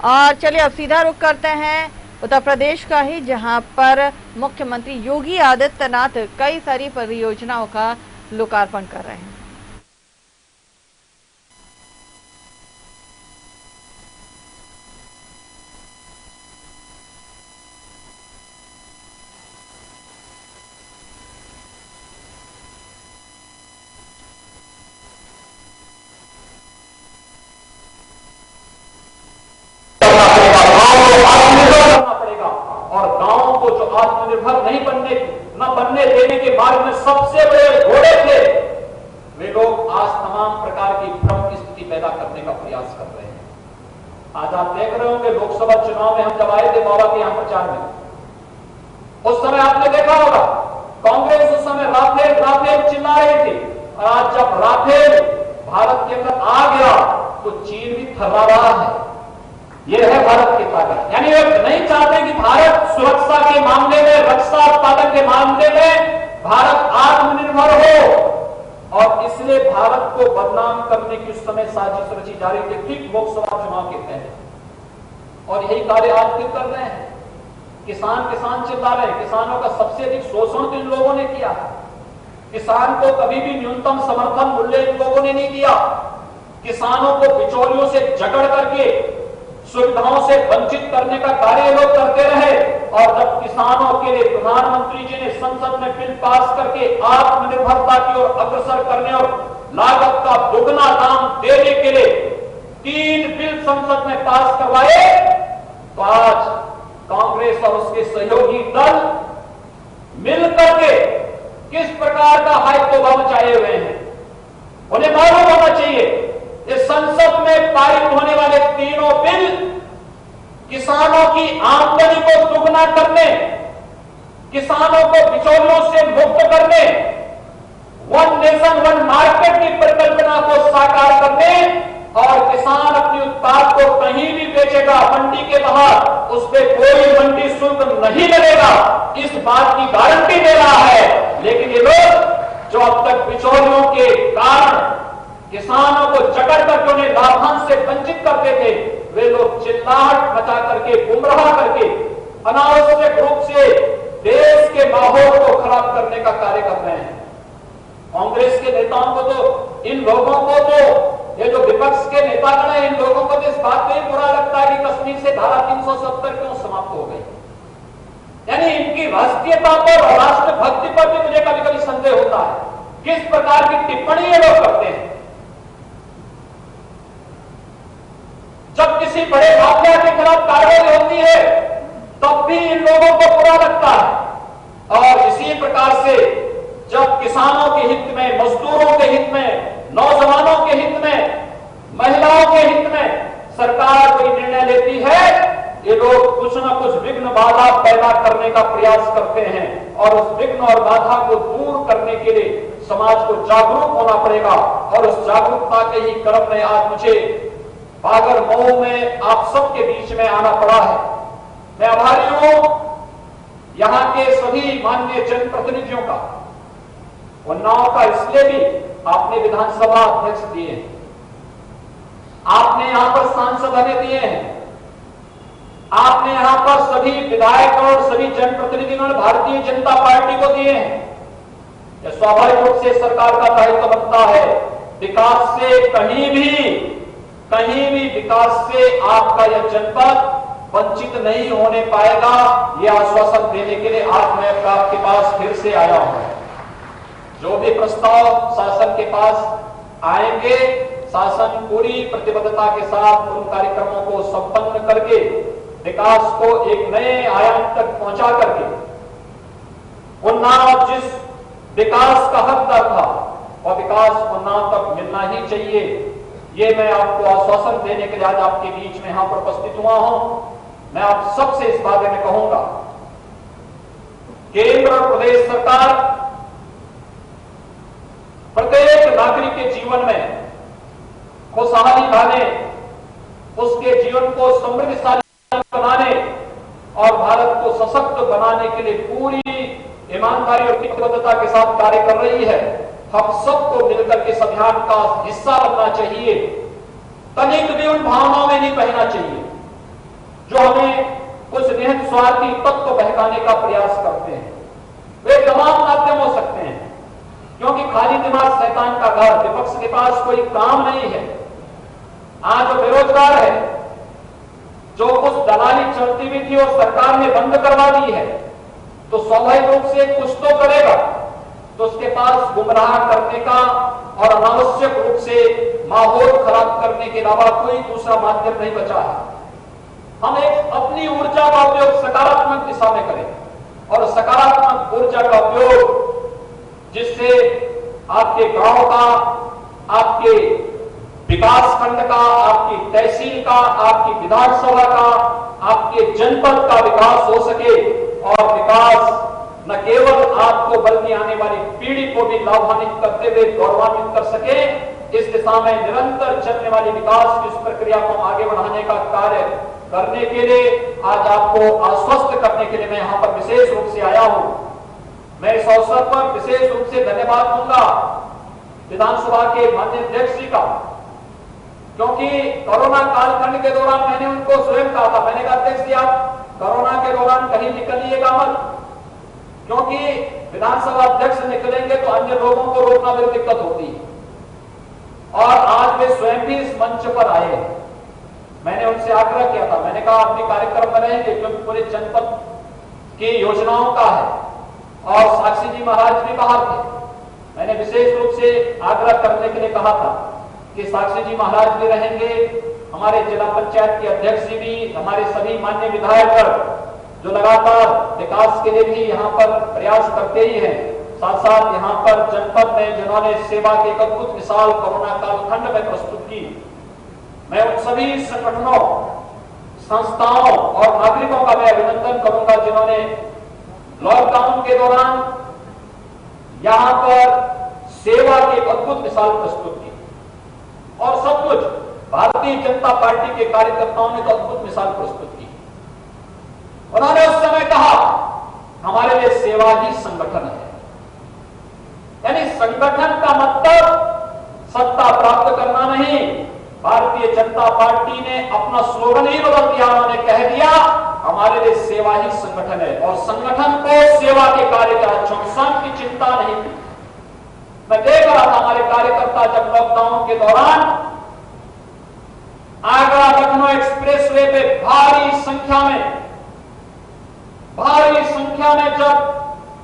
और चलिए अब सीधा रुख करते हैं उत्तर प्रदेश का ही, जहां पर मुख्यमंत्री योगी आदित्यनाथ कई सारी परियोजनाओं का लोकार्पण कर रहे हैं। आत्मनिर्भर नहीं बनने देने के मार्ग में सबसे बड़े घोड़े थे, वे लोग आज तमाम प्रकार की भ्रम की स्थिति पैदा करने का प्रयास कर रहे हैं। आज आप देख रहे होंगे लोकसभा चुनाव में हम जब आए थे बाबा के यहां प्रचार में, उस समय आपने देखा होगा कांग्रेस उस समय राफेल राफेल चिल्ला रही थी, और आज जब राफेल भारत के अंदर आ गया तो चीन भी थर्रा रहा है। यह है भारत की ताकत। यानी वे नहीं चाहते कि भारत सुरक्षा के मामले में, रक्षा उत्पादन के मामले में भारत आत्मनिर्भर हो, और इसलिए भारत को बदनाम करने की उस समय साजिश रची जा रही थी, ठीक लोकसभा चुनाव के पहले। और यही कार्य आज फिर कर रहे हैं। किसान चिल्ला रहे हैं। किसानों का सबसे अधिक शोषण तो इन लोगों ने किया। किसान को कभी भी न्यूनतम समर्थन मूल्य इन लोगों ने नहीं दिया। किसानों को बिचौलियों से जकड़ करके सुविधाओं से वंचित करने का कार्य लोग करते रहे। और जब किसानों के लिए प्रधानमंत्री जी ने संसद में बिल पास करके आत्मनिर्भरता की ओर अग्रसर करने और लागत का दुगना दाम देने के लिए 3 बिल संसद में पास करवाए, तो आज कांग्रेस और उसके सहयोगी दल मिलकर के किस प्रकार का हाइतोबा मचाए हुए हैं। उन्हें मालूम होना चाहिए इस संसद में पारित होने वाले तीनों बिल किसानों की आमदनी को दुगना करने, किसानों को बिचौलियों से मुक्त करने, वन नेशन वन मार्केट की परिकल्पना को साकार करने, और किसान अपने उत्पाद को कहीं भी बेचेगा मंडी के बाहर, उस पर कोई मंडी शुल्क नहीं लगेगा, इस बात की गारंटी दे रहा है। लेकिन ये लोग जो अब तक बिचौलियों के कारण किसानों को जकड़ करके उन्हें लाभांश से वंचित करते थे, वे लोग चिल्लाहट मचा करके, गुमराह करके, अनावश्यक रूप से देश के माहौल को खराब करने का कार्य कर रहे हैं। कांग्रेस के नेताओं को तो, इन लोगों को तो, ये जो विपक्ष के नेतागण हैं, इन लोगों को तो इस बात में बुरा लगता है कि कश्मीर से धारा 370 क्यों समाप्त हो गई। यानी इनकी राष्ट्रीयता पर और राष्ट्रभक्ति पर भी मुझे कभी कभी संदेह होता है, किस प्रकार की टिप्पणी ये लोग करते हैं। जब किसी बड़े माफिया के खिलाफ कार्रवाई होती है तब भी इन लोगों को बुरा लगता है। और इसी प्रकार से जब किसानों के हित में, मजदूरों के हित में, नौजवानों के हित में, महिलाओं के हित में सरकार कोई निर्णय लेती है, ये लोग कुछ न कुछ विघ्न बाधा पैदा करने का प्रयास करते हैं। और उस विघ्न और बाधा को दूर करने के लिए समाज को जागरूक होना पड़ेगा। और उस जागरूकता के ही क्रम में आज मुझे बागर मऊ में आप सबके बीच में आना पड़ा है। मैं आभारी हूं यहां के सभी माननीय जनप्रतिनिधियों का। उन्नाव का इसलिए भी आपने विधानसभा अध्यक्ष दिए हैं, आपने यहां पर सांसद हमें दिए हैं, आपने यहां पर सभी विधायक और सभी जनप्रतिनिधियों ने भारतीय जनता पार्टी को दिए हैं। यह स्वाभाविक रूप से सरकार का दायित्व बनता है। विकास से कहीं भी विकास से आपका यह जनपद वंचित नहीं होने पाएगा, यह आश्वासन देने के लिए आज मैं आपके पास फिर से आया हूं। जो भी प्रस्ताव शासन के पास आएंगे, शासन पूरी प्रतिबद्धता के साथ उन कार्यक्रमों को संपन्न करके विकास को एक नए आयाम तक पहुंचा करके उन्नाव जिस विकास का हकदार था वह विकास उन्नाव तक मिलना ही चाहिए। ये मैं आपको आश्वासन देने के लिए आज आपके बीच में यहां पर उपस्थित हुआ हूं। मैं आप सबसे इस बारे में कहूंगा, केंद्र और प्रदेश सरकार प्रत्येक नागरिक के जीवन में खुशहाली लाने, उसके जीवन को समृद्धशाली बनाने और भारत को सशक्त बनाने के लिए पूरी ईमानदारी और प्रतिबद्धता के साथ कार्य कर रही है। हम सबको मिलकर के इस अभियान का हिस्सा बनना चाहिए। तनिक भी उन भावनाओं में नहीं बहना चाहिए। स्वार्थी तत्व बहकाने का प्रयास करते हैं। वे तमाम माध्यम हो सकते हैं, क्योंकि खाली दिमाग शैतान का घर। विपक्ष के पास कोई काम नहीं है। आज जो बेरोजगार है, जो कुछ दलाली चलती हुई थी और सरकार ने बंद करवा दी है, तो स्वाभाविक रूप से कुछ तो करेगा। तो उसके पास गुमराह करने का और अनावश्यक रूप से माहौल खराब करने के अलावा कोई दूसरा माध्यम नहीं बचा है। हम एक अपनी ऊर्जा का उपयोग सकारात्मक दिशा में करें और सकारात्मक ऊर्जा का उपयोग जिससे आपके गांव का, आपके विकास खंड का, आपकी तहसील का, आपकी विधानसभा का, आपके जनपद का विकास हो सके और विकास न केवल आपको बल्कि आने वाली पीढ़ी को भी लाभान्वित करते हुए गौरवान्वित कर सके। इस दिशा में निरंतर चलने वाली विकास की इस प्रक्रिया को आगे बढ़ाने का कार्य करने के लिए आज आपको आश्वस्त करने के लिए मैं यहां पर विशेष रूप से आया हूं। मैं इस अवसर पर विशेष रूप से धन्यवाद दूंगा विधानसभा के माननीय अध्यक्ष जी का, क्योंकि कोरोना कालखंड के दौरान मैंने उनको स्वयं कहा था, मैंने कहा अध्यक्ष जी आप कोरोना के दौरान कहीं निकलिएगा मत, क्योंकि विधानसभा अध्यक्ष निकलेंगे तो अन्य लोगों को रोकना भी दिक्कत होती है। और आज वे स्वयं भी इस मंच पर आए हैं। मैंने उनसे आग्रह किया था, मैंने कहा अपने कार्यक्रम में रहेंगे, क्योंकि पूरे जनपद की योजनाओं का है और साक्षी जी महाराज भी बाहर थे। मैंने विशेष रूप से आग्रह करने के लिए कहा था कि साक्षी जी महाराज भी रहेंगे, हमारे जिला पंचायत के अध्यक्ष जी भी, हमारे सभी मान्य विधायक जो लगातार विकास के लिए भी यहाँ पर प्रयास करते ही हैं, साथ साथ यहाँ पर जनपद में जिन्होंने सेवा की एक अद्भुत मिसाल कोरोना कालखंड में प्रस्तुत की। मैं उन सभी संगठनों, संस्थाओं और नागरिकों का मैं अभिनंदन करूंगा जिन्होंने लॉकडाउन के दौरान यहाँ पर सेवा की एक अद्भुत मिसाल प्रस्तुत की। और सब कुछ भारतीय जनता पार्टी के कार्यकर्ताओं ने तो अद्भुत मिसाल प्रस्तुत की। उन्होंने उस समय कहा हमारे लिए सेवा ही संगठन है, यानी संगठन का मतलब सत्ता प्राप्त करना नहीं। भारतीय जनता पार्टी ने अपना स्लोगन ही बदल दिया, उन्होंने कह दिया हमारे लिए सेवा ही संगठन है और संगठन को सेवा के कार्य का संग की चिंता नहीं थी। मैं देख रहा था हमारे कार्यकर्ता जब लॉकडाउन के दौरान आगरा लखनऊ एक्सप्रेसवे पे भारी संख्या में जब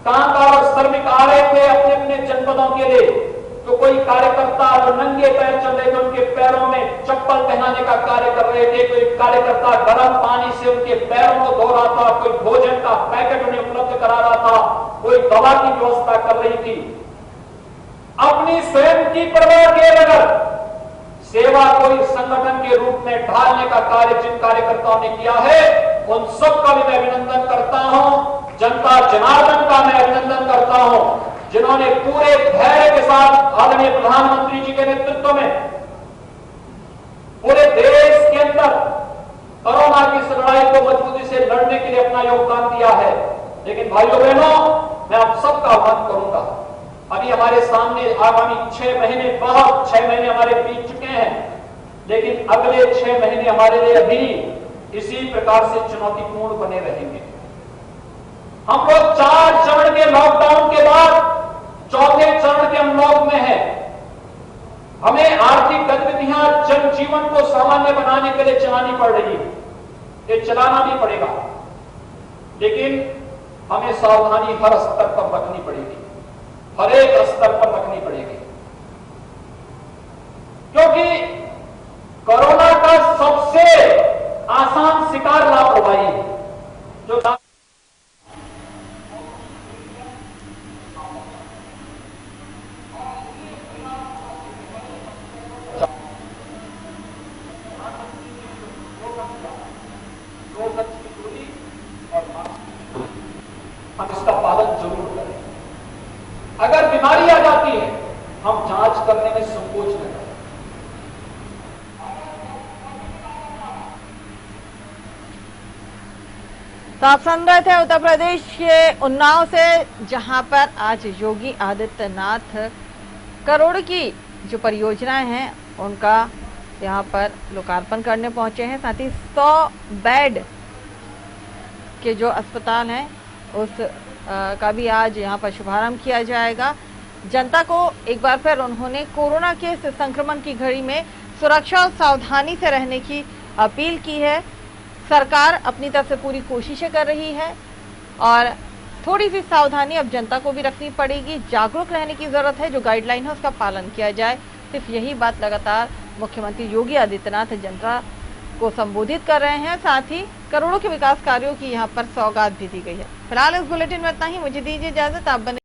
कामगार और श्रमिक आ रहे थे अपने अपने जनपदों के लिए, तो कोई कार्यकर्ता जो नंगे पैर चल रहे थे उनके पैरों में चप्पल पहनाने का कार्य कर रहे थे, कोई कार्यकर्ता गर्म पानी से उनके पैरों को धो रहा था, कोई भोजन का पैकेट उन्हें उपलब्ध करा रहा था, कोई दवा की व्यवस्था कर रही थी। अपनी स्वयं की परवाह किए बगैर सेवा को इस संगठन के रूप में ढालने का कार्य जिन कार्यकर्ताओं ने किया है उन सबका भी मैं अभिनंदन करता हूं। जनता जनार्दन का मैं अभिनंदन करता हूं जिन्होंने पूरे धैर्य के साथ आदरणीय प्रधानमंत्री जी के नेतृत्व में पूरे देश के अंदर कोरोना की इस लड़ाई को मजबूती से लड़ने के लिए अपना योगदान दिया है। लेकिन भाइयों बहनों, मैं आप सबका आह्वान करूंगा, अभी हमारे सामने आगामी 6 महीने, बहुत 6 महीने हमारे बीत चुके हैं, लेकिन अगले 6 महीने हमारे लिए अभी इसी प्रकार से चुनौतीपूर्ण बने रहेंगे। हम लोग 4 चरण के लॉकडाउन के बाद चौथे चरण के अनलॉक में है। हमें आर्थिक गतिविधियां जनजीवन को सामान्य बनाने के लिए चलानी पड़ रही है, ये चलाना भी पड़ेगा, लेकिन हमें सावधानी हर स्तर पर रखनी पड़ेगी, हर एक स्तर पर रखनी पड़ेगी, क्योंकि कोरोना का सबसे आसान शिकार लापरवाही है। जो हम इसका पालन जरूर करें। अगर बीमारी आ जाती है हम जांच करने में संकोच न करें। तो आप सुन रहे थे उत्तर प्रदेश के उन्नाव से, जहां पर आज योगी आदित्यनाथ करोड़ की जो परियोजनाएं हैं उनका यहां पर लोकार्पण करने पहुंचे हैं। साथ ही 100 बेड के जो अस्पताल हैं उस का भी आज यहाँ पर शुभारंभ किया जाएगा। जनता को एक बार फिर उन्होंने कोरोना के इस संक्रमण की घड़ी में सुरक्षा और सावधानी से रहने की अपील की है। सरकार अपनी तरफ से पूरी कोशिशें कर रही है और थोड़ी सी सावधानी अब जनता को भी रखनी पड़ेगी। जागरूक रहने की जरूरत है, जो गाइडलाइन है उसका पालन किया जाए। सिर्फ यही बात लगातार मुख्यमंत्री योगी आदित्यनाथ जनता को संबोधित कर रहे हैं। साथ ही करोड़ों के विकास कार्यों की यहाँ पर सौगात भी दी गई है। फिलहाल इस बुलेटिन में इतना ही। मुझे दीजिए इजाजत। आप बने